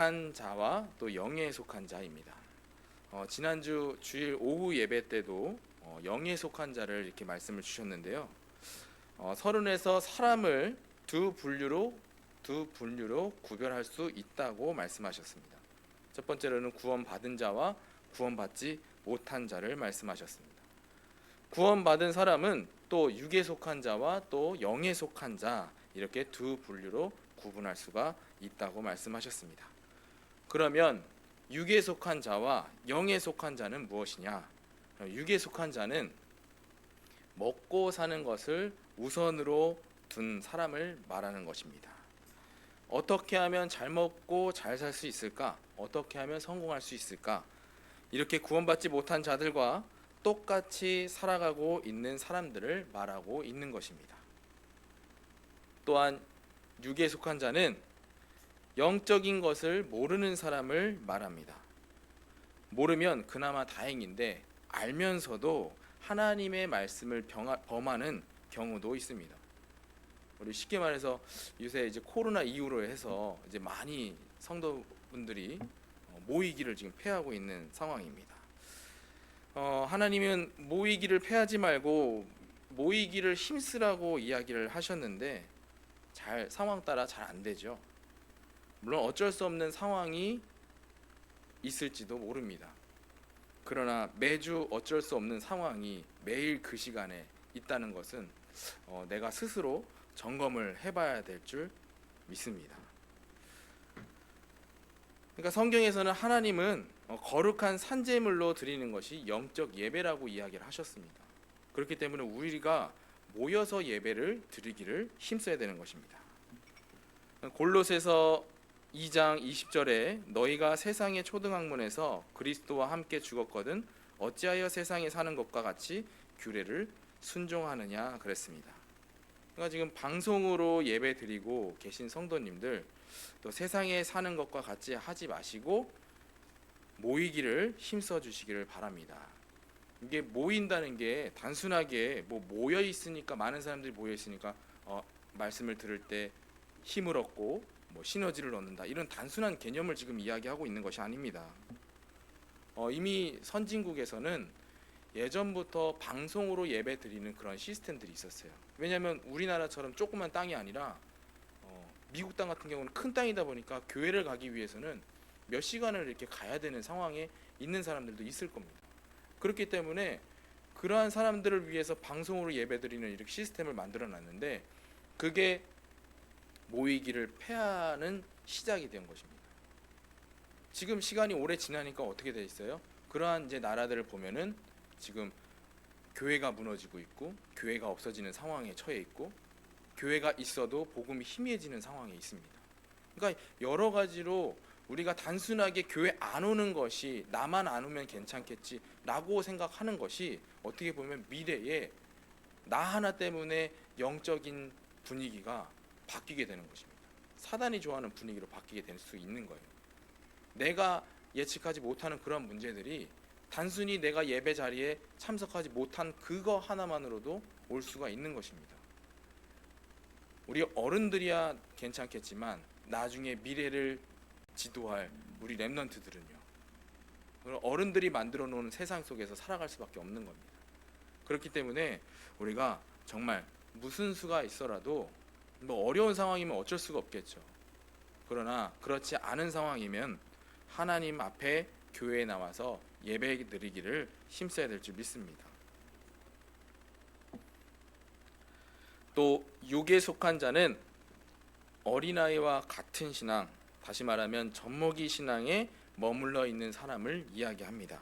한 자와 또 영에 속한 자입니다. 지난주 주일 오후 예배 때도 영에 속한 자를 이렇게 말씀을 주셨는데요. 서론에서 사람을 두 분류로 구별할 수 있다고 말씀하셨습니다. 첫 번째로는 구원받은 자와 구원받지 못한 자를 말씀하셨습니다. 구원받은 사람은 또 육에 속한 자와 또 영에 속한 자, 이렇게 두 분류로 구분할 수가 있다고 말씀하셨습니다. 그러면 육에 속한 자와 영에 속한 자는 무엇이냐? 육에 속한 자는 먹고 사는 것을 우선으로 둔 사람을 말하는 것입니다. 어떻게 하면 잘 먹고 잘 살 수 있을까? 어떻게 하면 성공할 수 있을까? 이렇게 구원받지 못한 자들과 똑같이 살아가고 있는 사람들을 말하고 있는 것입니다. 또한 육에 속한 자는 영적인 것을 모르는 사람을 말합니다. 모르면 그나마 다행인데 알면서도 하나님의 말씀을 범하는 경우도 있습니다. 우리 쉽게 말해서 요새 이제 코로나 이후로 해서 이제 많이 성도분들이 모이기를 지금 패하고 있는 상황입니다. 하나님은 모이기를 패하지 말고 모이기를 힘쓰라고 이야기를 하셨는데 상황 따라 잘 안 되죠. 물론 어쩔 수 없는 상황이 있을지도 모릅니다. 그러나 매주 어쩔 수 없는 상황이 매일 그 시간에 있다는 것은 내가 스스로 점검을 해봐야 될 줄 믿습니다. 그러니까 성경에서는 하나님은 거룩한 산제물로 드리는 것이 영적 예배라고 이야기를 하셨습니다. 그렇기 때문에 우리가 모여서 예배를 드리기를 힘써야 되는 것입니다. 골로새서 2장 20절에 너희가 세상의 초등학문에서 그리스도와 함께 죽었거든 어찌하여 세상에 사는 것과 같이 규례를 순종하느냐 그랬습니다. 그러니까 지금 방송으로 예배 드리고 계신 성도님들 또 세상에 사는 것과 같이 하지 마시고 모이기를 힘써 주시기를 바랍니다. 이게 모인다는 게 단순하게 모여 있으니까 많은 사람들이 모여 있으니까 말씀을 들을 때 힘을 얻고 시너지를 얻는다, 이런 단순한 개념을 지금 이야기하고 있는 것이 아닙니다. 이미 선진국에서는 예전부터 방송으로 예배 드리는 그런 시스템들이 있었어요. 왜냐하면 우리나라처럼 조그만 땅이 아니라 미국 땅 같은 경우는 큰 땅이다 보니까 교회를 가기 위해서는 몇 시간을 이렇게 가야 되는 상황에 있는 사람들도 있을 겁니다. 그렇기 때문에 그러한 사람들을 위해서 방송으로 예배드리는 이렇게 시스템을 만들어 놨는데 그게 모이기를 폐하는 시작이 된 것입니다. 지금 시간이 오래 지나니까 어떻게 돼 있어요? 그러한 이제 나라들을 보면은 지금 교회가 무너지고 있고 교회가 없어지는 상황에 처해 있고 교회가 있어도 복음이 희미해지는 상황에 있습니다. 그러니까 여러 가지로 우리가 단순하게 교회 안 오는 것이 나만 안 오면 괜찮겠지라고 생각하는 것이 어떻게 보면 미래에 나 하나 때문에 영적인 분위기가 바뀌게 되는 것입니다. 사단이 좋아하는 분위기로 바뀌게 될 수 있는 거예요. 내가 예측하지 못하는 그런 문제들이 단순히 내가 예배 자리에 참석하지 못한 그거 하나만으로도 올 수가 있는 것입니다. 우리 어른들이야 괜찮겠지만 나중에 미래를 지도할 우리 렘넌트들은요, 어른들이 만들어 놓은 세상 속에서 살아갈 수밖에 없는 겁니다. 그렇기 때문에 우리가 정말 무슨 수가 있어라도 어려운 상황이면 어쩔 수가 없겠죠. 그러나 그렇지 않은 상황이면 하나님 앞에 교회에 나와서 예배 드리기를 힘써야 될 줄 믿습니다. 또 육에 속한 자는 어린아이와 같은 신앙, 다시 말하면 젖먹이 신앙에 머물러 있는 사람을 이야기합니다.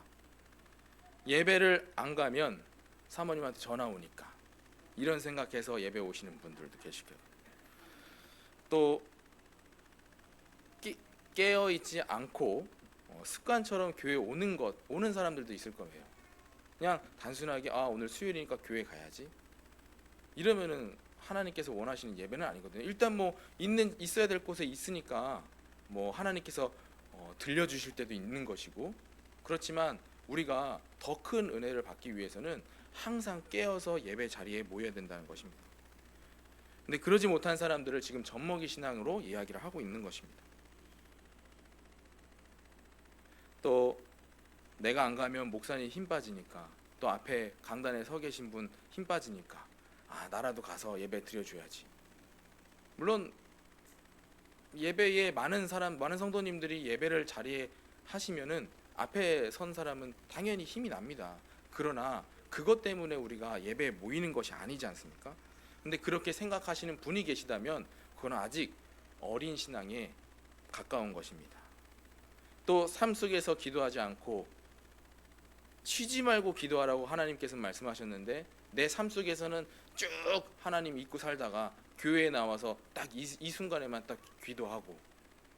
예배를 안 가면 사모님한테 전화 오니까 이런 생각해서 예배 오시는 분들도 계실 거예요. 또 깨어있지 않고 습관처럼 교회 오는 사람들도 있을 거예요. 그냥 단순하게 오늘 수요일이니까 교회 가야지, 이러면은 하나님께서 원하시는 예배는 아니거든요. 일단 있어야 될 곳에 있으니까 하나님께서 들려주실 때도 있는 것이고, 그렇지만 우리가 더 큰 은혜를 받기 위해서는 항상 깨어서 예배 자리에 모여야 된다는 것입니다. 근데 그러지 못한 사람들을 지금 젖먹이 신앙으로 이야기를 하고 있는 것입니다. 또 내가 안 가면 목사님 힘 빠지니까, 또 앞에 강단에 서 계신 분 힘 빠지니까 나라도 가서 예배 드려줘야지. 물론 예배에 많은 성도님들이 예배를 자리에 하시면은 앞에 선 사람은 당연히 힘이 납니다. 그러나 그것 때문에 우리가 예배에 모이는 것이 아니지 않습니까? 근데 그렇게 생각하시는 분이 계시다면 그건 아직 어린 신앙에 가까운 것입니다. 또 삶 속에서 기도하지 않고 쉬지 말고 기도하라고 하나님께서 말씀하셨는데, 내 삶 속에서는 쭉 하나님 믿고 살다가 교회에 나와서 딱 이 순간에만 딱 기도하고,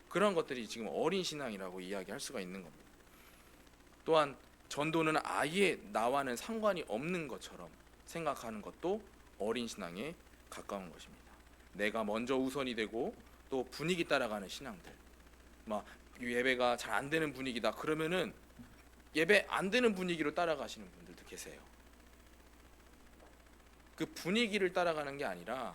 그런 것들이 지금 어린 신앙이라고 이야기할 수가 있는 겁니다. 또한 전도는 아예 나와는 상관이 없는 것처럼 생각하는 것도 어린 신앙에 가까운 것입니다. 내가 먼저 우선이 되고 또 분위기 따라가는 신앙들, 막 예배가 잘 안 되는 분위기다 그러면은 예배 안 되는 분위기로 따라가시는 분들도 계세요. 그 분위기를 따라가는 게 아니라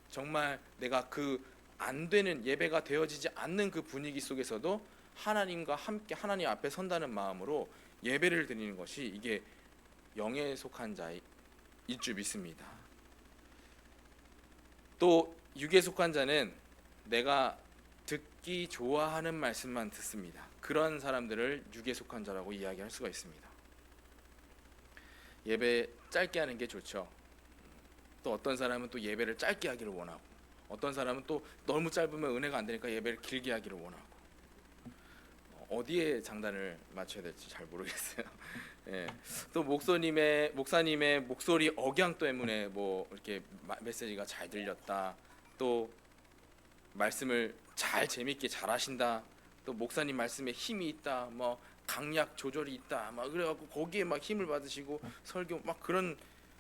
정말 내가 그 안 되는, 예배가 되어지지 않는 그 분위기 속에서도 하나님과 함께 하나님 앞에 선다는 마음으로 예배를 드리는 것이, 이게 영에 속한 자일 줄 믿습니다. 또 육에 속한 자는 내가 듣기 좋아하는 말씀만 듣습니다. 그런 사람들을 육에 속한 자라고 이야기할 수가 있습니다. 예배 짧게 하는 게 좋죠. 또 어떤 사람은 또 예배를 짧게 하기를 원하고, 어떤 사람은 또 너무 짧으면 은혜가 안 되니까 예배를 길게 하기를 원하고, 어디에 장단을 맞춰야 될지 잘 모르겠어요. 예. 또 목사님의 목소리 억양 때문에 뭐 이렇게 메시지가 잘 들렸다, 또 말씀을 재밌게 잘 하신다, 또 목사님 말씀에 힘이 있다, 뭐 강약 조절이 있다, 막 그래갖고 거기에 막 힘을 받으시고 설교 막 그런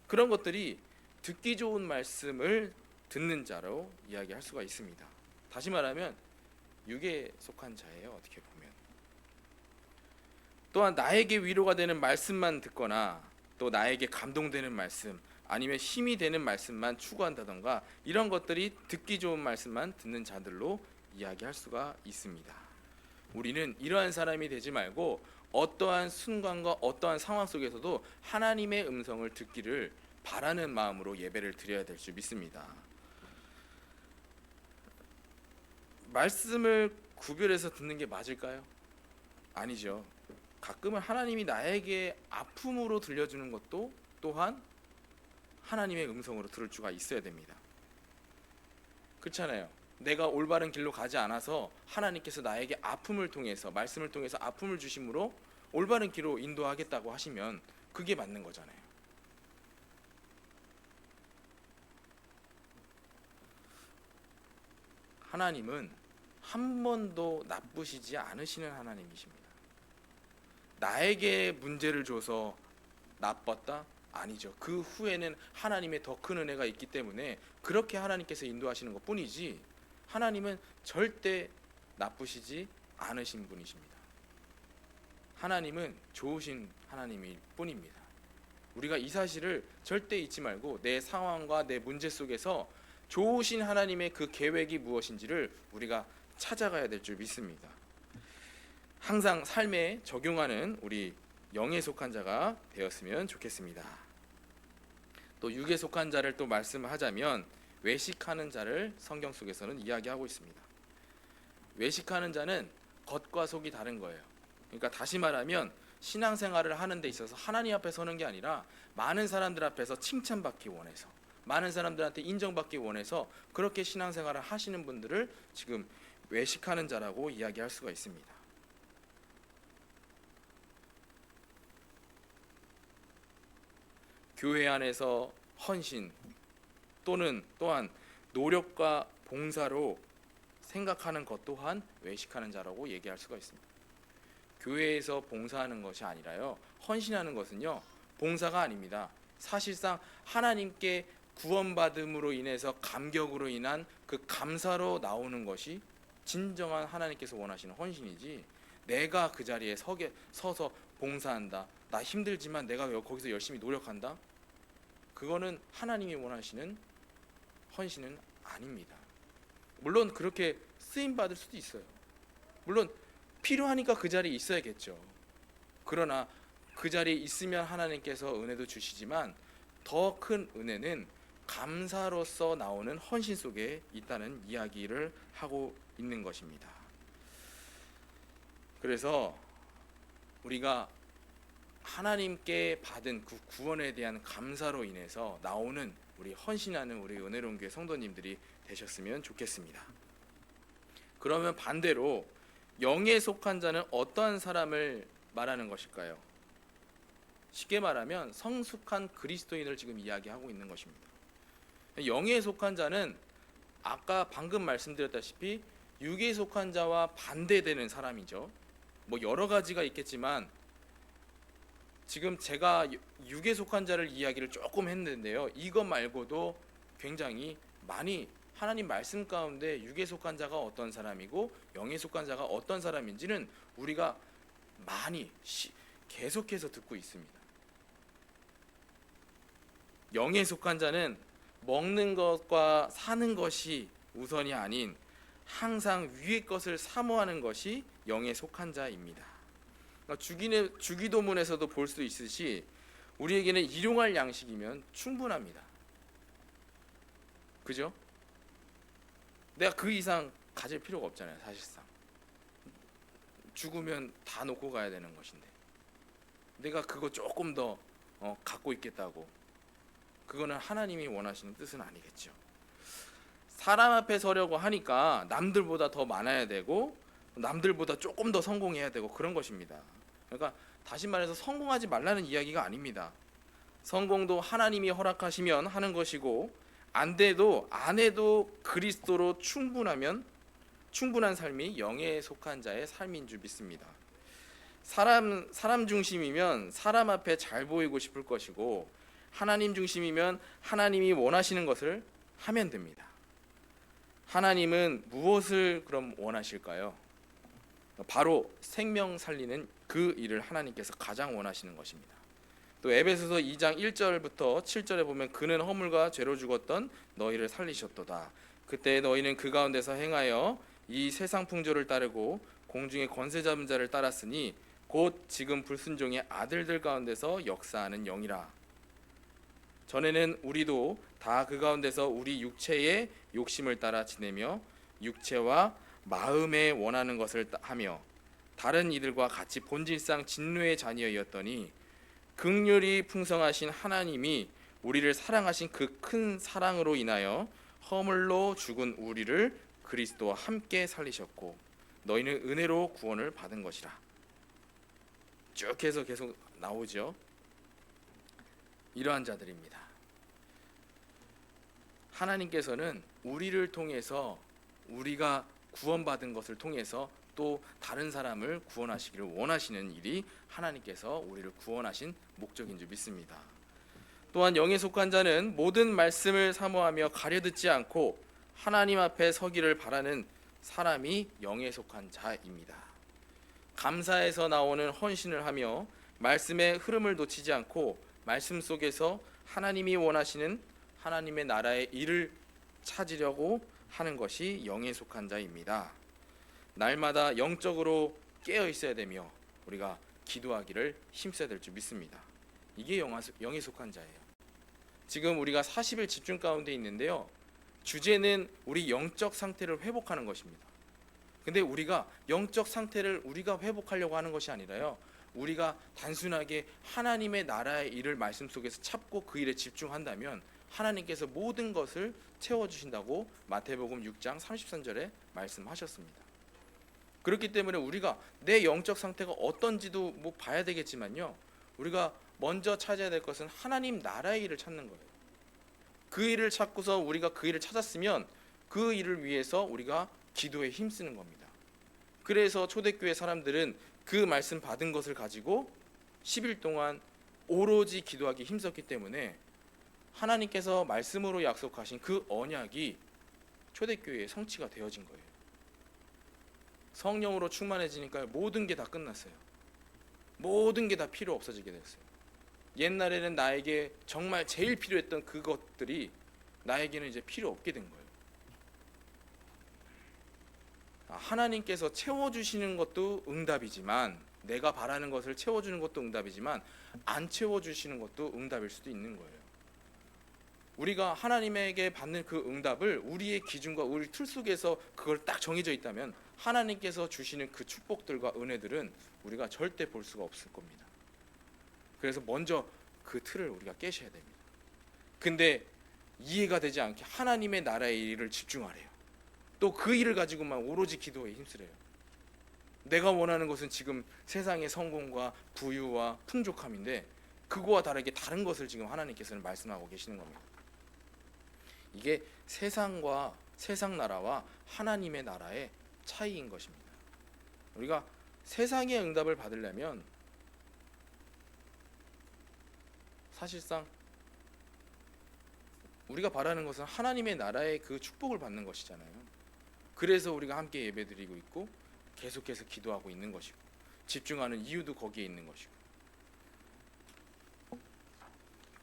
것들이 듣기 좋은 말씀을 듣는 자로 이야기할 수가 있습니다. 다시 말하면 육에 속한 자예요. 어떻게 보면. 또한 나에게 위로가 되는 말씀만 듣거나, 또 나에게 감동되는 말씀, 아니면 힘이 되는 말씀만 추구한다던가, 이런 것들이 듣기 좋은 말씀만 듣는 자들로 이야기할 수가 있습니다. 우리는 이러한 사람이 되지 말고 어떠한 순간과 어떠한 상황 속에서도 하나님의 음성을 듣기를 바라는 마음으로 예배를 드려야 될 줄 믿습니다. 말씀을 구별해서 듣는 게 맞을까요? 아니죠. 가끔은 하나님이 나에게 아픔으로 들려주는 것도 또한 하나님의 음성으로 들을 수가 있어야 됩니다. 그렇잖아요. 내가 올바른 길로 가지 않아서 하나님께서 나에게 아픔을 통해서, 말씀을 통해서 아픔을 주심으로 올바른 길로 인도하겠다고 하시면 그게 맞는 거잖아요. 하나님은 한 번도 나쁘시지 않으시는 하나님이십니다. 나에게 문제를 줘서 나빴다? 아니죠. 그 후에는 하나님의 더 큰 은혜가 있기 때문에 그렇게 하나님께서 인도하시는 것 뿐이지, 하나님은 절대 나쁘시지 않으신 분이십니다. 하나님은 좋으신 하나님일 뿐입니다. 우리가 이 사실을 절대 잊지 말고 내 상황과 내 문제 속에서 좋으신 하나님의 그 계획이 무엇인지를 우리가 찾아가야 될 줄 믿습니다. 항상 삶에 적용하는 우리 영에 속한 자가 되었으면 좋겠습니다. 또 육에 속한 자를 또 말씀하자면 외식하는 자를 성경 속에서는 이야기하고 있습니다. 외식하는 자는 겉과 속이 다른 거예요. 그러니까 다시 말하면 신앙생활을 하는 데 있어서 하나님 앞에 서는 게 아니라 많은 사람들 앞에서 칭찬받기 원해서, 많은 사람들한테 인정받기 원해서 그렇게 신앙생활을 하시는 분들을 지금 외식하는 자라고 이야기할 수가 있습니다. 교회 안에서 헌신 또한 노력과 봉사로 생각하는 것 또한 외식하는 자라고 얘기할 수가 있습니다. 교회에서 봉사하는 것이 아니라요, 헌신하는 것은요 봉사가 아닙니다. 사실상 하나님께 구원받음으로 인해서 감격으로 인한 그 감사로 나오는 것이 진정한 하나님께서 원하시는 헌신이지, 내가 그 자리에 서서 봉사한다, 나 힘들지만 내가 거기서 열심히 노력한다, 그거는 하나님이 원하시는 헌신은 아닙니다. 물론 그렇게 쓰임 받을 수도 있어요. 물론 필요하니까 그 자리에 있어야겠죠. 그러나 그 자리에 있으면 하나님께서 은혜도 주시지만 더 큰 은혜는 감사로서 나오는 헌신 속에 있다는 이야기를 하고 있는 것입니다. 그래서 우리가 하나님께 받은 그 구원에 대한 감사로 인해서 나오는 우리 헌신하는 우리 은혜로운 교회 성도님들이 되셨으면 좋겠습니다. 그러면 반대로 영에 속한 자는 어떠한 사람을 말하는 것일까요? 쉽게 말하면 성숙한 그리스도인을 지금 이야기하고 있는 것입니다. 영에 속한 자는 아까 방금 말씀드렸다시피 육에 속한 자와 반대되는 사람이죠. 뭐 여러 가지가 있겠지만 지금 제가 육에 속한 자를 이야기를 조금 했는데요. 이것 말고도 굉장히 많이 하나님 말씀 가운데 육에 속한 자가 어떤 사람이고 영에 속한 자가 어떤 사람인지는 우리가 많이 계속해서 듣고 있습니다. 영에 속한 자는 먹는 것과 사는 것이 우선이 아닌 항상 위의 것을 사모하는 것이 영에 속한 자입니다. 주기도문에서도 볼 수 있듯이 우리에게는 일용할 양식이면 충분합니다. 그죠? 내가 그 이상 가질 필요가 없잖아요. 사실상 죽으면 다 놓고 가야 되는 것인데 내가 그거 조금 더 갖고 있겠다고, 그거는 하나님이 원하시는 뜻은 아니겠죠. 사람 앞에 서려고 하니까 남들보다 더 많아야 되고 남들보다 조금 더 성공해야 되고 그런 것입니다. 그러니까 다시 말해서 성공하지 말라는 이야기가 아닙니다. 성공도 하나님이 허락하시면 하는 것이고 안 해도 그리스도로 충분한 삶이 영에 속한 자의 삶인 줄 믿습니다. 사람 중심이면 사람 앞에 잘 보이고 싶을 것이고 하나님 중심이면 하나님이 원하시는 것을 하면 됩니다. 하나님은 무엇을 그럼 원하실까요? 바로 생명 살리는 그 일을 하나님께서 가장 원하시는 것입니다. 또 에베소서 2장 1절부터 7절에 보면 그는 허물과 죄로 죽었던 너희를 살리셨도다. 그때 너희는 그 가운데서 행하여 이 세상 풍조를 따르고 공중의 권세 잡은 자를 따랐으니 곧 지금 불순종의 아들들 가운데서 역사하는 영이라. 전에는 우리도 다 그 가운데서 우리 육체의 욕심을 따라 지내며 육체와 마음에 원하는 것을 하며 다른 이들과 같이 본질상 진노의 자녀였더니 긍휼이 풍성하신 하나님이 우리를 사랑하신 그 큰 사랑으로 인하여 허물로 죽은 우리를 그리스도와 함께 살리셨고 너희는 은혜로 구원을 받은 것이라. 쭉 해서 계속 나오죠. 이러한 자들입니다. 하나님께서는 우리를 통해서 우리가 구원받은 것을 통해서 또 다른 사람을 구원하시기를 원하시는 일이 하나님께서 우리를 구원하신 목적인 줄 믿습니다. 또한 영에 속한 자는 모든 말씀을 사모하며 가려듣지 않고 하나님 앞에 서기를 바라는 사람이 영에 속한 자입니다. 감사에서 나오는 헌신을 하며 말씀의 흐름을 놓치지 않고 말씀 속에서 하나님이 원하시는 하나님의 나라의 일을 찾으려고 하는 것이 영에 속한 자입니다. 날마다 영적으로 깨어 있어야 되며 우리가 기도하기를 힘써야 될 줄 믿습니다. 이게 영에 속한 자예요. 지금 우리가 40일 집중 가운데 있는데요. 주제는 우리 영적 상태를 회복하는 것입니다. 근데 우리가 영적 상태를 우리가 회복하려고 하는 것이 아니라요. 우리가 단순하게 하나님의 나라의 일을 말씀 속에서 찾고 그 일에 집중한다면 하나님께서 모든 것을 채워주신다고 마태복음 6장 33절에 말씀하셨습니다. 그렇기 때문에 우리가 내 영적 상태가 어떤지도 봐야 되겠지만요. 우리가 먼저 찾아야 될 것은 하나님 나라의 일을 찾는 거예요. 그 일을 찾고서 우리가 그 일을 찾았으면 그 일을 위해서 우리가 기도에 힘쓰는 겁니다. 그래서 초대교회 사람들은 그 말씀 받은 것을 가지고 10일 동안 오로지 기도하기 힘썼기 때문에 하나님께서 말씀으로 약속하신 그 언약이 초대교회의 성취가 되어진 거예요. 성령으로 충만해지니까 모든 게 다 끝났어요. 모든 게 다 필요 없어지게 됐어요. 옛날에는 나에게 정말 제일 필요했던 그것들이 나에게는 이제 필요 없게 된 거예요. 하나님께서 채워주시는 것도 응답이지만, 내가 바라는 것을 채워주는 것도 응답이지만 안 채워주시는 것도 응답일 수도 있는 거예요. 우리가 하나님에게 받는 그 응답을 우리의 기준과 우리 틀 속에서 그걸 딱 정해져 있다면 하나님께서 주시는 그 축복들과 은혜들은 우리가 절대 볼 수가 없을 겁니다. 그래서 먼저 그 틀을 우리가 깨셔야 됩니다. 근데 이해가 되지 않게 하나님의 나라의 일을 집중하래요. 또 그 일을 가지고만 오로지 기도에 힘쓰래요. 내가 원하는 것은 지금 세상의 성공과 부유와 풍족함인데 그거와 다르게 다른 것을 지금 하나님께서는 말씀하고 계시는 겁니다. 이게 세상과 세상 나라와 하나님의 나라의 차이인 것입니다. 우리가 세상의 응답을 받으려면 사실상 우리가 바라는 것은 하나님의 나라의 그 축복을 받는 것이잖아요. 그래서 우리가 함께 예배드리고 있고 계속해서 기도하고 있는 것이고 집중하는 이유도 거기에 있는 것이고,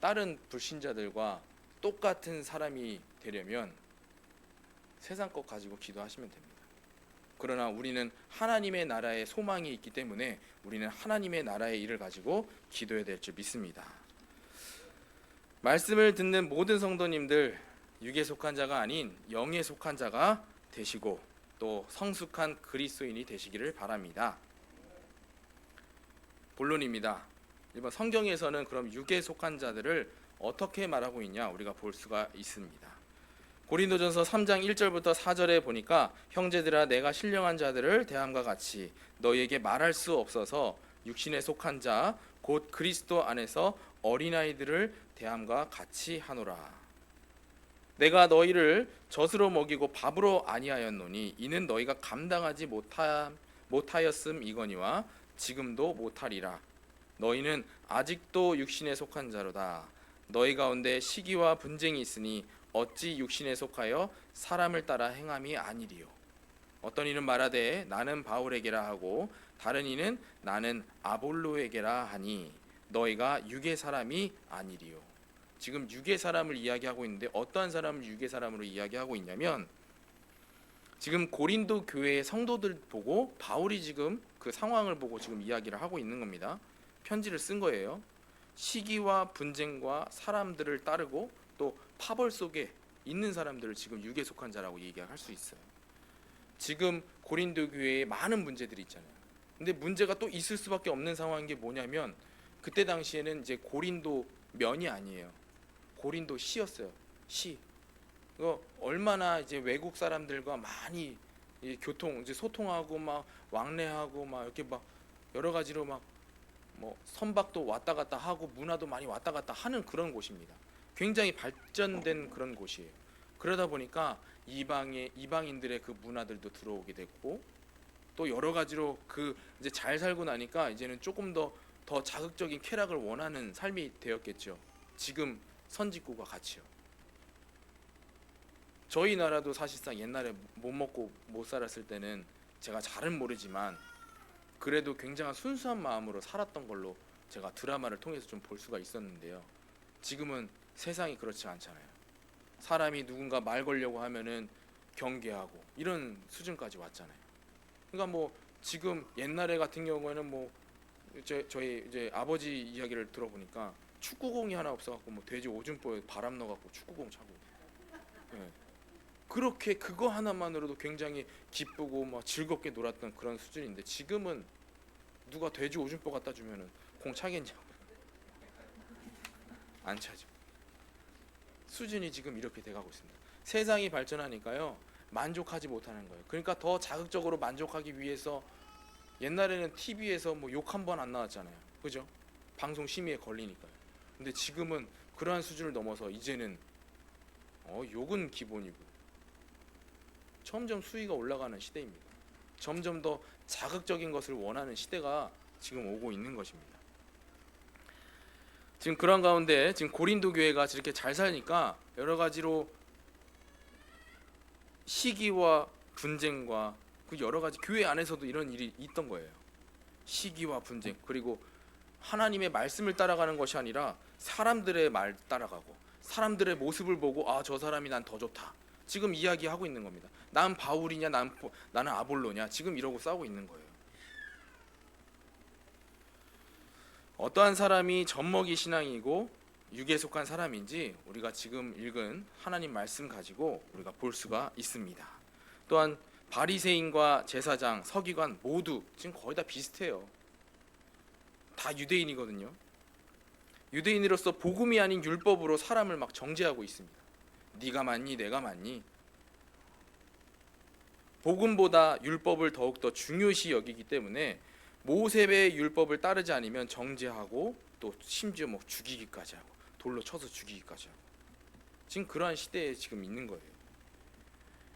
다른 불신자들과 똑같은 사람이 되려면 세상 것 가지고 기도하시면 됩니다. 그러나 우리는 하나님의 나라의 소망이 있기 때문에 우리는 하나님의 나라의 일을 가지고 기도해야 될 줄 믿습니다. 말씀을 듣는 모든 성도님들, 육에 속한 자가 아닌 영에 속한 자가 되시고 또 성숙한 그리스도인이 되시기를 바랍니다. 본론입니다. 이번 성경에서는 그럼 육에 속한 자들을 어떻게 말하고 있냐 우리가 볼 수가 있습니다. 고린도전서 3장 1절부터 4절에 보니까 형제들아 내가 신령한 자들을 대함과 같이 너희에게 말할 수 없어서 육신에 속한 자 곧 그리스도 안에서 어린아이들을 대함과 같이 하노라. 내가 너희를 젖으로 먹이고 밥으로 아니하였노니 이는 너희가 감당하지 못하였음이거니와 지금도 못하리라. 너희는 아직도 육신에 속한 자로다. 너희 가운데 시기와 분쟁이 있으니 어찌 육신에 속하여 사람을 따라 행함이 아니리요. 어떤 이는 말하되 나는 바울에게라 하고 다른 이는 나는 아볼로에게라 하니 너희가 육의 사람이 아니리요. 지금 육의 사람을 이야기하고 있는데 어떠한 사람을 육의 사람으로 이야기하고 있냐면 지금 고린도 교회의 성도들 보고 바울이 지금 그 상황을 보고 지금 이야기를 하고 있는 겁니다. 편지를 쓴 거예요. 시기와 분쟁과 사람들을 따르고 또 파벌 속에 있는 사람들을 지금 육에 속한 자라고 얘기할 수 있어요. 지금 고린도 교회에 많은 문제들이 있잖아요. 근데 문제가 또 있을 수밖에 없는 상황인 게 뭐냐면 그때 당시에는 이제 고린도 면이 아니에요. 고린도 시였어요. 시. 이거 얼마나 이제 외국 사람들과 많이 교통 이제 소통하고 막 왕래하고 막 이렇게 막 여러 가지로 막 뭐 선박도 왔다 갔다 하고 문화도 많이 왔다 갔다 하는 그런 곳입니다. 굉장히 발전된 그런 곳이에요. 그러다 보니까 이방인들의 그 문화들도 들어오게 됐고 또 여러 가지로 그 이제 잘 살고 나니까 이제는 조금 더 자극적인 쾌락을 원하는 삶이 되었겠죠. 지금 선진국과 같이요. 저희 나라도 사실상 옛날에 못 먹고 못 살았을 때는 제가 잘은 모르지만 그래도 굉장한 순수한 마음으로 살았던 걸로 제가 드라마를 통해서 좀 볼 수가 있었는데요. 지금은 세상이 그렇지 않잖아요. 사람이 누군가 말 걸려고 하면은 경계하고 이런 수준까지 왔잖아요. 그러니까 뭐 지금 옛날에 같은 경우에는 뭐 저희 이제 아버지 이야기를 들어보니까 축구공이 하나 없어갖고 뭐 돼지 오줌보에 바람 넣어갖고 축구공 차고, 네. 그렇게 그거 하나만으로도 굉장히 기쁘고 막 즐겁게 놀았던 그런 수준인데 지금은 누가 돼지 오줌보 갖다 주면은 공 차겠냐고 안 차죠. 수준이 지금 이렇게 돼가고 있습니다. 세상이 발전하니까요 만족하지 못하는 거예요. 그러니까 더 자극적으로 만족하기 위해서 옛날에는 TV에서 뭐 욕 한 번 안 나왔잖아요. 그죠? 방송 심의에 걸리니까요. 근데 지금은 그러한 수준을 넘어서 이제는 욕은 기본이고 점점 수위가 올라가는 시대입니다. 점점 더 자극적인 것을 원하는 시대가 지금 오고 있는 것입니다. 지금 그런 가운데 지금 고린도 교회가 저렇게 잘 사니까 여러 가지로 시기와 분쟁과 그 여러 가지 교회 안에서도 이런 일이 있던 거예요. 시기와 분쟁, 그리고 하나님의 말씀을 따라가는 것이 아니라 사람들의 말 따라가고 사람들의 모습을 보고 아, 저 사람이 난 더 좋다, 지금 이야기하고 있는 겁니다. 난 바울이냐 나는 아볼로냐 지금 이러고 싸우고 있는 거예요. 어떠한 사람이 젖먹이 신앙이고 육에 속한 사람인지 우리가 지금 읽은 하나님 말씀 가지고 우리가 볼 수가 있습니다. 또한 바리새인과 제사장, 서기관 모두 지금 거의 다 비슷해요. 다 유대인이거든요. 유대인으로서 복음이 아닌 율법으로 사람을 막 정죄하고 있습니다. 네가 맞니 내가 맞니. 복음보다 율법을 더욱더 중요시 여기기 때문에 모세의 율법을 따르지 않으면 정죄하고 또 심지어 뭐 죽이기까지 하고 돌로 쳐서 죽이기까지 하고 지금 그러한 시대에 지금 있는 거예요.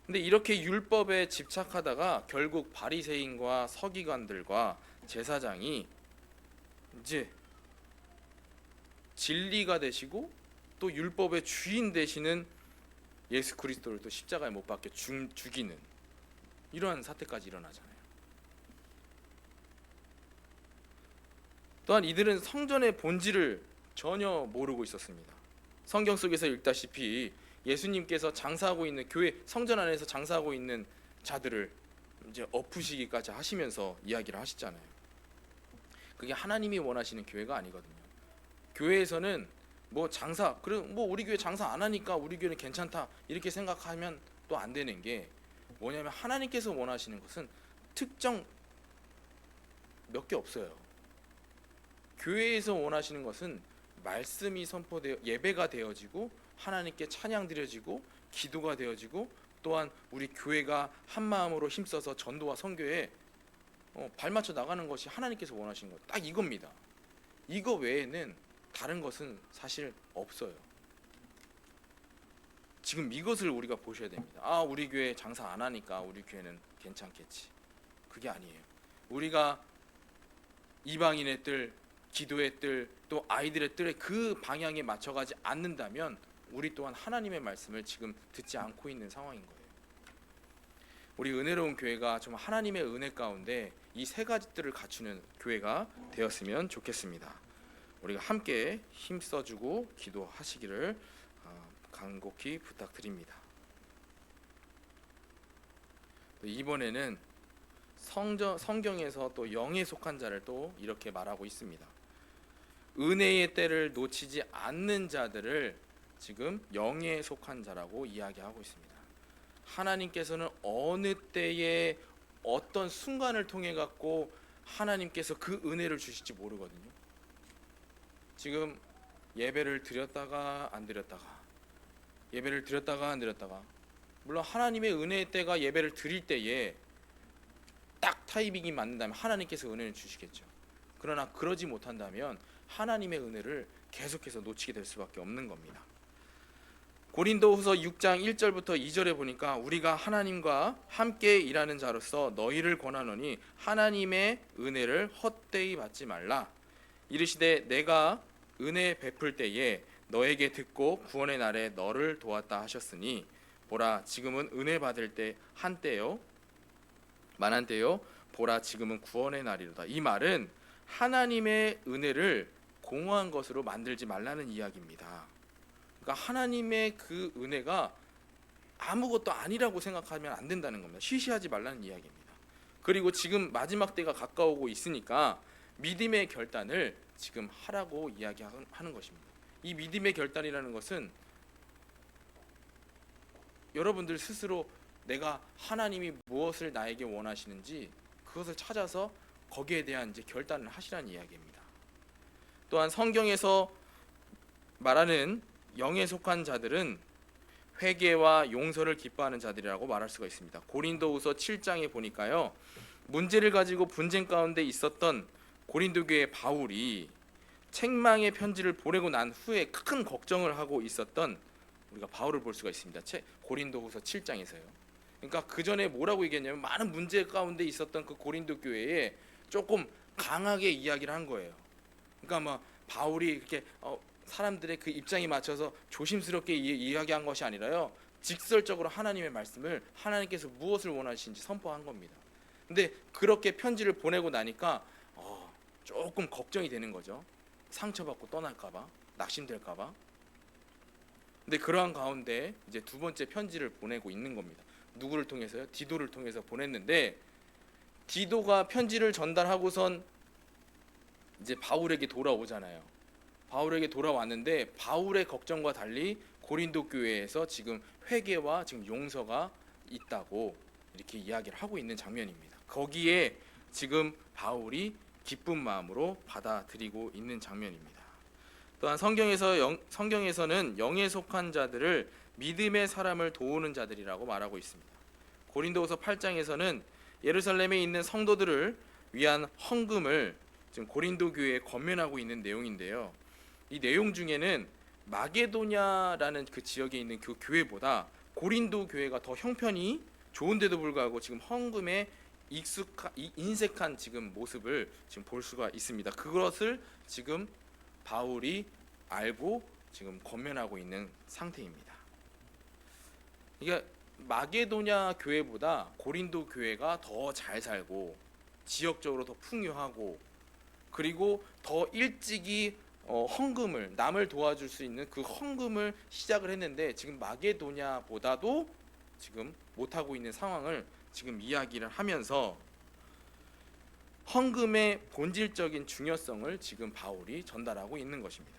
근데 이렇게 율법에 집착하다가 결국 바리새인과 서기관들과 제사장이 이제 진리가 되시고 또 율법의 주인 되시는 예수 그리스도를 또 십자가에 못 박혀 죽이는 이러한 사태까지 일어나잖아요. 또한 이들은 성전의 본질을 전혀 모르고 있었습니다. 성경 속에서 읽다시피 예수님께서 장사하고 있는 교회 성전 안에서 장사하고 있는 자들을 이제 엎으시기까지 하시면서 이야기를 하시잖아요. 그게 하나님이 원하시는 교회가 아니거든요. 교회에서는 뭐 장사 그리고 뭐 우리 교회 장사 안 하니까 우리 교회는 괜찮다 이렇게 생각하면 또 안 되는 게 뭐냐면 하나님께서 원하시는 것은 특정 몇 개 없어요. 교회에서 원하시는 것은 말씀이 선포되어 예배가 되어지고 하나님께 찬양 드려지고 기도가 되어지고 또한 우리 교회가 한 마음으로 힘써서 전도와 선교에 발맞춰 나가는 것이 하나님께서 원하시는 것 딱 이겁니다. 이거 외에는 다른 것은 사실 없어요. 지금 이것을 우리가 보셔야 됩니다. 아, 우리 교회 장사 안 하니까 우리 교회는 괜찮겠지. 그게 아니에요. 우리가 이방인의 뜰, 기도의 뜰, 또 아이들의 뜰에 그 방향에 맞춰가지 않는다면 우리 또한 하나님의 말씀을 지금 듣지 않고 있는 상황인 거예요. 우리 은혜로운 교회가 좀 하나님의 은혜 가운데 이 세 가지들을 갖추는 교회가 되었으면 좋겠습니다. 우리가 함께 힘써주고 기도하시기를 간곡히 부탁드립니다. 이번에는 성경에서 또 영에 속한 자를 또 이렇게 말하고 있습니다. 은혜의 때를 놓치지 않는 자들을 지금 영에 속한 자라고 이야기하고 있습니다. 하나님께서는 어느 때에 어떤 순간을 통해 갖고 하나님께서 그 은혜를 주실지 모르거든요. 지금 예배를 드렸다가 안 드렸다가 예배를 드렸다가 안 드렸다가 물론 하나님의 은혜의 때가 예배를 드릴 때에 딱 타이밍이 맞는다면 하나님께서 은혜를 주시겠죠. 그러나 그러지 못한다면 하나님의 은혜를 계속해서 놓치게 될 수밖에 없는 겁니다. 고린도후서 6장 1절부터 2절에 보니까 우리가 하나님과 함께 일하는 자로서 너희를 권하노니 하나님의 은혜를 헛되이 받지 말라. 이르시되 내가 은혜 베풀 때에 너에게 듣고 구원의 날에 너를 도왔다 하셨으니 보라 지금은 은혜 받을 때 한때요 만한 때요 보라 지금은 구원의 날이로다. 이 말은 하나님의 은혜를 공허한 것으로 만들지 말라는 이야기입니다. 그러니까 하나님의 그 은혜가 아무것도 아니라고 생각하면 안 된다는 겁니다. 쉬쉬하지 말라는 이야기입니다. 그리고 지금 마지막 때가 가까우고 있으니까 믿음의 결단을 지금 하라고 이야기하는 것입니다. 이 믿음의 결단이라는 것은 여러분들 스스로 내가 하나님이 무엇을 나에게 원하시는지 그것을 찾아서 거기에 대한 이제 결단을 하시라는 이야기입니다. 또한 성경에서 말하는 영에 속한 자들은 회개와 용서를 기뻐하는 자들이라고 말할 수가 있습니다. 고린도후서 7장에 보니까요. 문제를 가지고 분쟁 가운데 있었던 고린도 교회 바울이 책망의 편지를 보내고 난 후에 큰 걱정을 하고 있었던 우리가 바울을 볼 수가 있습니다. 고린도후서 7장에서요. 그러니까 그 전에 뭐라고 얘기했냐면 많은 문제 가운데 있었던 그 고린도 교회에 조금 강하게 이야기를 한 거예요. 그러니까 뭐 바울이 이렇게 사람들의 그 입장에 맞춰서 조심스럽게 이야기한 것이 아니라요. 직설적으로 하나님의 말씀을 하나님께서 무엇을 원하시는지 선포한 겁니다. 근데 그렇게 편지를 보내고 나니까 조금 걱정이 되는 거죠. 상처받고 떠날까봐, 낙심될까봐. 근데 그러한 가운데 이제 두 번째 편지를 보내고 있는 겁니다. 누구를 통해서요? 디도를 통해서 보냈는데, 디도가 편지를 전달하고선 이제 바울에게 돌아오잖아요. 바울에게 돌아왔는데 바울의 걱정과 달리 고린도 교회에서 지금 회개와 지금 용서가 있다고 이렇게 이야기를 하고 있는 장면입니다. 거기에 지금 바울이 기쁜 마음으로 받아들이고 있는 장면입니다. 또한 성경에서는 영에 속한 자들을 믿음의 사람을 도우는 자들이라고 말하고 있습니다. 고린도후서 8장에서는 예루살렘에 있는 성도들을 위한 헌금을 지금 고린도 교회에 권면하고 있는 내용인데요. 이 내용 중에는 마게도냐라는 그 지역에 있는 그 교회보다 고린도 교회가 더 형편이 좋은데도 불구하고 지금 헌금에 인색한 지금 모습을 지금 볼 수가 있습니다. 그것을 지금 바울이 알고 지금 권면하고 있는 상태입니다. 그러니까 마게도냐 교회보다 고린도 교회가 더 잘 살고 지역적으로 더 풍요하고 그리고 더 일찍이 헌금을 남을 도와줄 수 있는 그 헌금을 시작을 했는데 지금 마게도냐보다도 지금 못하고 있는 상황을 지금 이야기를 하면서 헌금의 본질적인 중요성을 지금 바울이 전달하고 있는 것입니다.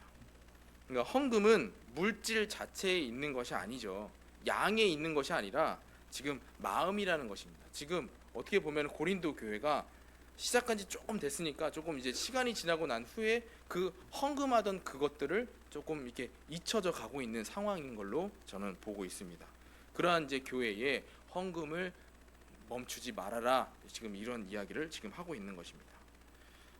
그러니까 헌금은 물질 자체에 있는 것이 아니죠. 양에 있는 것이 아니라 지금 마음이라는 것입니다. 지금 어떻게 보면 고린도 교회가 시작한 지 조금 됐으니까 조금 이제 시간이 지나고 난 후에 그 헌금하던 그것들을 조금 이렇게 잊혀져 가고 있는 상황인 걸로 저는 보고 있습니다. 그러한 이제 교회에 헌금을 멈추지 말아라, 지금 이런 이야기를 지금 하고 있는 것입니다.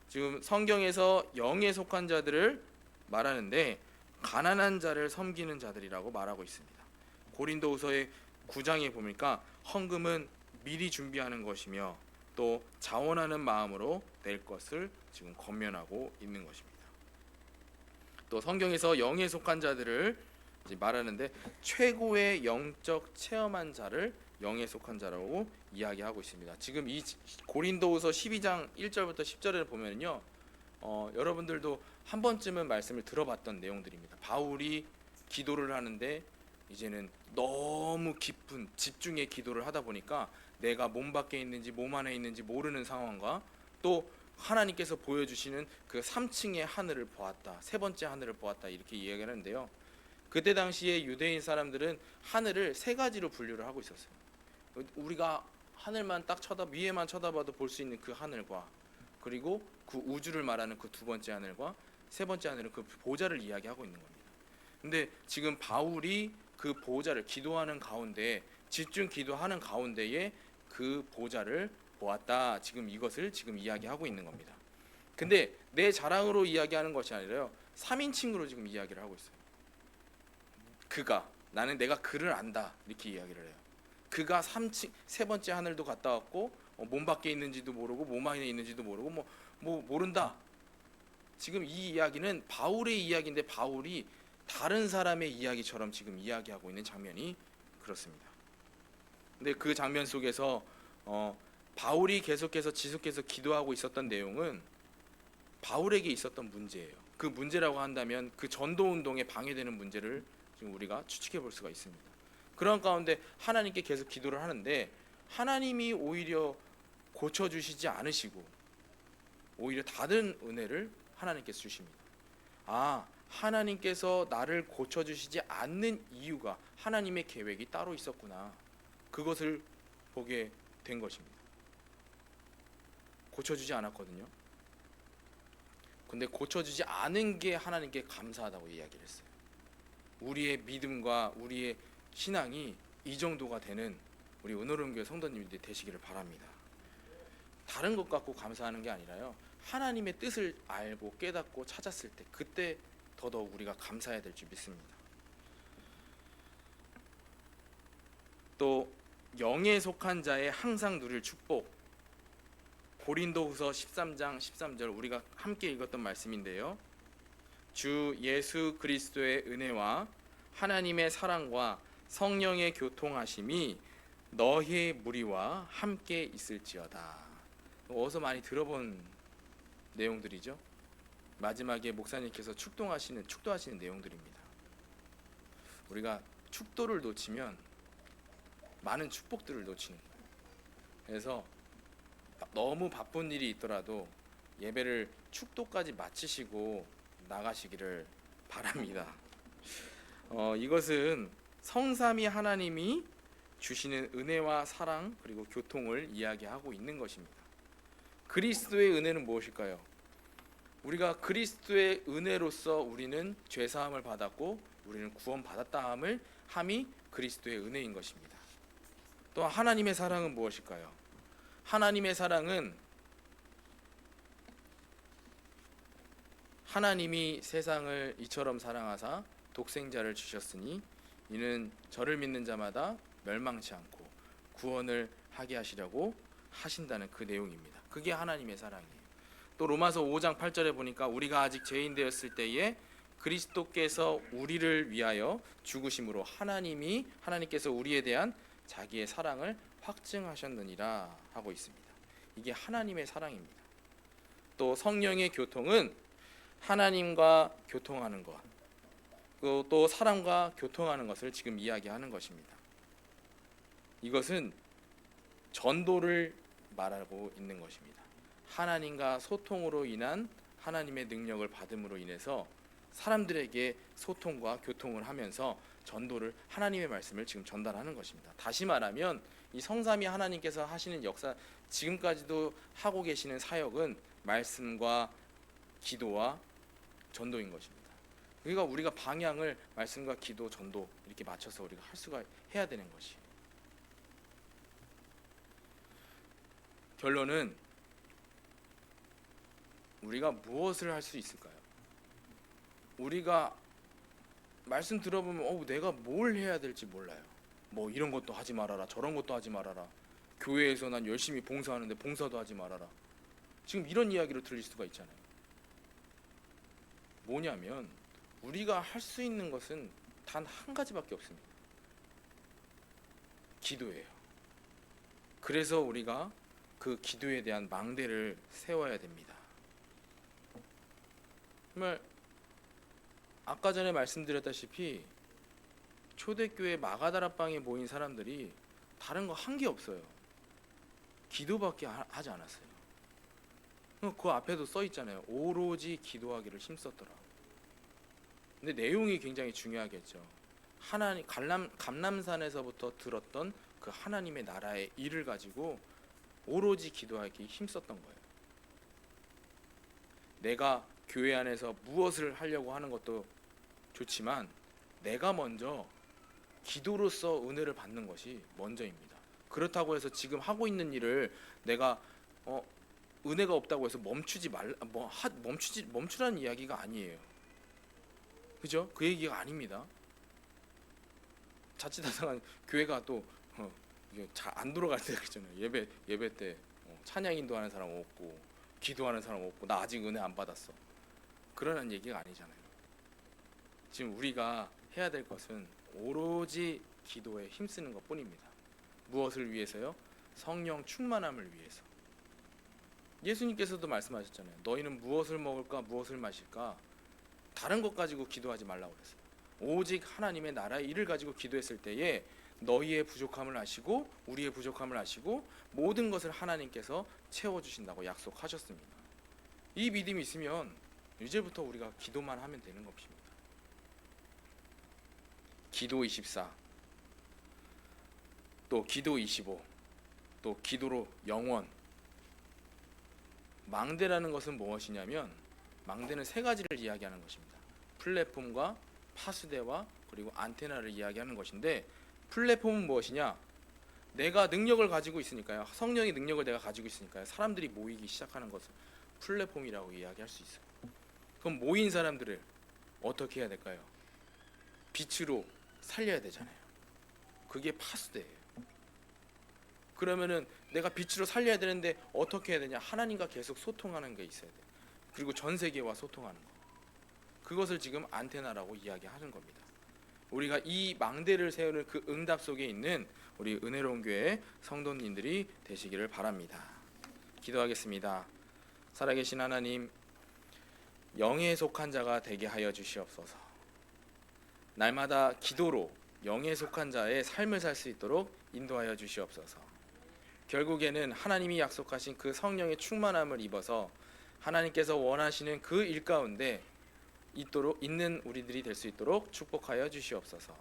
지금 성경에서 영에 속한 자들을 말하는데 가난한 자를 섬기는 자들이라고 말하고 있습니다. 고린도후서의 9장에 보니까 헌금은 미리 준비하는 것이며 또 자원하는 마음으로 낼 것을 지금 권면하고 있는 것입니다. 또 성경에서 영에 속한 자들을 말하는데 최고의 영적 체험한 자를 영에 속한 자라고 이야기하고 있습니다. 지금 이 고린도후서 12장 1절부터 10절을 보면요, 여러분들도 한 번쯤은 말씀을 들어봤던 내용들입니다. 바울이 기도를 하는데 이제는 너무 깊은 집중의 기도를 하다 보니까 내가 몸 밖에 있는지 몸 안에 있는지 모르는 상황과 또 하나님께서 보여주시는 그 3층의 하늘을 보았다, 세 번째 하늘을 보았다, 이렇게 이야기하는데요. 그때 당시에 유대인 사람들은 하늘을 세 가지로 분류를 하고 있었어요. 우리가 하늘만 딱 위에만 쳐다봐도 볼 수 있는 그 하늘과, 그리고 그 우주를 말하는 그 두 번째 하늘과, 세 번째 하늘은 그 보좌를 이야기하고 있는 겁니다. 근데 지금 바울이 그 보좌를 기도하는 가운데, 집중 기도하는 가운데에 그 보좌를 보았다, 지금 이것을 지금 이야기하고 있는 겁니다. 근데 내 자랑으로 이야기하는 것이 아니라요, 3인칭으로 지금 이야기를 하고 있어요. 내가 그를 안다, 이렇게 이야기를 해요. 그가 세 번째 하늘도 갔다 왔고 몸 밖에 있는지도 모르고 몸 안에 있는지도 모르고 뭐 모른다. 지금 이 이야기는 바울의 이야기인데 바울이 다른 사람의 이야기처럼 지금 이야기하고 있는 장면이 그렇습니다. 근데 그 장면 속에서 바울이 계속해서 지속해서 기도하고 있었던 내용은 바울에게 있었던 문제예요. 그 문제라고 한다면 그 전도 운동에 방해되는 문제를 지금 우리가 추측해 볼 수가 있습니다. 그런 가운데 하나님께 계속 기도를 하는데 하나님이 오히려 고쳐주시지 않으시고 오히려 다른 은혜를 하나님께서 주십니다. 하나님께서 나를 고쳐주시지 않는 이유가 하나님의 계획이 따로 있었구나, 그것을 보게 된 것입니다. 고쳐주지 않았거든요. 근데 고쳐주지 않은 게 하나님께 감사하다고 이야기를 했어요. 우리의 믿음과 우리의 신앙이 이 정도가 되는 우리 은호름교회 성도님들이 되시기를 바랍니다. 다른 것 갖고 감사하는 게 아니라요, 하나님의 뜻을 알고 깨닫고 찾았을 때 그때 더더욱 우리가 감사해야 될 줄 믿습니다. 또 영에 속한 자의 항상 누릴 축복, 고린도후서 13장 13절 우리가 함께 읽었던 말씀인데요. 주 예수 그리스도의 은혜와 하나님의 사랑과 성령의 교통하심이 너희 무리와 함께 있을지어다. 어디서 많이 들어본 내용들이죠. 마지막에 목사님께서 축도하시는 내용들입니다. 우리가 축도를 놓치면 많은 축복들을 놓치는 거예요. 그래서 너무 바쁜 일이 있더라도 예배를 축도까지 마치시고 나가시기를 바랍니다. 이것은 성삼위 하나님이 주시는 은혜와 사랑 그리고 교통을 이야기하고 있는 것입니다. 그리스도의 은혜는 무엇일까요? 우리가 그리스도의 은혜로서 우리는 죄사함을 받았고 우리는 구원받았다함을 함이 그리스도의 은혜인 것입니다. 또 하나님의 사랑은 무엇일까요? 하나님의 사랑은 하나님이 세상을 이처럼 사랑하사 독생자를 주셨으니 이는 저를 믿는 자마다 멸망치 않고 구원을 하게 하시려고 하신다는 그 내용입니다. 그게 하나님의 사랑이에요. 또 로마서 5장 8절에 보니까 우리가 아직 죄인 되었을 때에 그리스도께서 우리를 위하여 죽으심으로 하나님께서 우리에 대한 자기의 사랑을 확증하셨느니라 하고 있습니다. 이게 하나님의 사랑입니다. 또 성령의 교통은 하나님과 교통하는 것, 또 사람과 교통하는 것을 지금 이야기하는 것입니다. 이것은 전도를 말하고 있는 것입니다. 하나님과 소통으로 인한 하나님의 능력을 받음으로 인해서 사람들에게 소통과 교통을 하면서 전도를 하나님의 말씀을 지금 전달하는 것입니다. 다시 말하면 이 성삼위 하나님께서 하시는 역사, 지금까지도 하고 계시는 사역은 말씀과 기도와 전도인 것입니다. 그러니까 우리가 방향을 말씀과 기도, 전도 이렇게 맞춰서 우리가 해야 되는 것이. 결론은 우리가 무엇을 할 수 있을까요? 우리가 말씀 들어보면 내가 뭘 해야 될지 몰라요. 뭐 이런 것도 하지 말아라, 저런 것도 하지 말아라. 교회에서 난 열심히 봉사하는데 봉사도 하지 말아라. 지금 이런 이야기로 들릴 수가 있잖아요. 뭐냐면 우리가 할 수 있는 것은 단 한 가지밖에 없습니다. 기도예요. 그래서 우리가 그 기도에 대한 망대를 세워야 됩니다. 정말 아까 전에 말씀드렸다시피 초대교회 마가다락방에 모인 사람들이 다른 거 한 게 없어요. 기도밖에 하지 않았어요. 그 앞에도 써 있잖아요. 오로지 기도하기를 힘썼더라. 근데 내용이 굉장히 중요하겠죠. 하나님 감람산에서부터 들었던 그 하나님의 나라의 일을 가지고 오로지 기도하기 힘썼던 거예요. 내가 교회 안에서 무엇을 하려고 하는 것도 좋지만 내가 먼저 기도로서 은혜를 받는 것이 먼저입니다. 그렇다고 해서 지금 하고 있는 일을 내가 은혜가 없다고 해서 멈추라는 이야기가 아니에요. 그죠? 그 얘기가 아닙니다. 자칫하다가 교회가 또 잘 안 돌아갈 때가 있잖아요. 예배 때 찬양 인도하는 사람 없고 기도하는 사람 없고 나 아직 은혜 안 받았어. 그러는 얘기가 아니잖아요. 지금 우리가 해야 될 것은 오로지 기도에 힘쓰는 것뿐입니다. 무엇을 위해서요? 성령 충만함을 위해서. 예수님께서도 말씀하셨잖아요. 너희는 무엇을 먹을까 무엇을 마실까 다른 것 가지고 기도하지 말라고 그랬어요. 오직 하나님의 나라의 일을 가지고 기도했을 때에 너희의 부족함을 아시고 우리의 부족함을 아시고 모든 것을 하나님께서 채워주신다고 약속하셨습니다. 이 믿음이 있으면 이제부터 우리가 기도만 하면 되는 것입니다. 기도 24, 또 기도 25, 또 기도로 영원. 망대라는 것은 무엇이냐면 망대는 세 가지를 이야기하는 것입니다. 플랫폼과 파수대와 그리고 안테나를 이야기하는 것인데 플랫폼은 무엇이냐? 내가 능력을 가지고 있으니까요. 성령의 능력을 내가 가지고 있으니까요. 사람들이 모이기 시작하는 것을 플랫폼이라고 이야기할 수 있어요. 그럼 모인 사람들을 어떻게 해야 될까요? 빛으로 살려야 되잖아요. 그게 파수대예요. 그러면은 내가 빛으로 살려야 되는데 어떻게 해야 되냐? 하나님과 계속 소통하는 게 있어야 돼요. 그리고 전 세계와 소통하는 거. 그것을 지금 안테나라고 이야기하는 겁니다. 우리가 이 망대를 세우는 그 응답 속에 있는 우리 은혜로운 교회 성도님들이 되시기를 바랍니다. 기도하겠습니다. 살아계신 하나님, 영에 속한 자가 되게 하여 주시옵소서. 날마다 기도로 영에 속한 자의 삶을 살 수 있도록 인도하여 주시옵소서. 결국에는 하나님이 약속하신 그 성령의 충만함을 입어서 하나님께서 원하시는 그 일 가운데 있는 우리들이 될 수 있도록 축복하여 주시옵소서.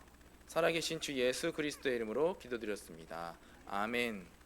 살아계신 주 예수 그리스도의 이름으로 기도드렸습니다. 아멘.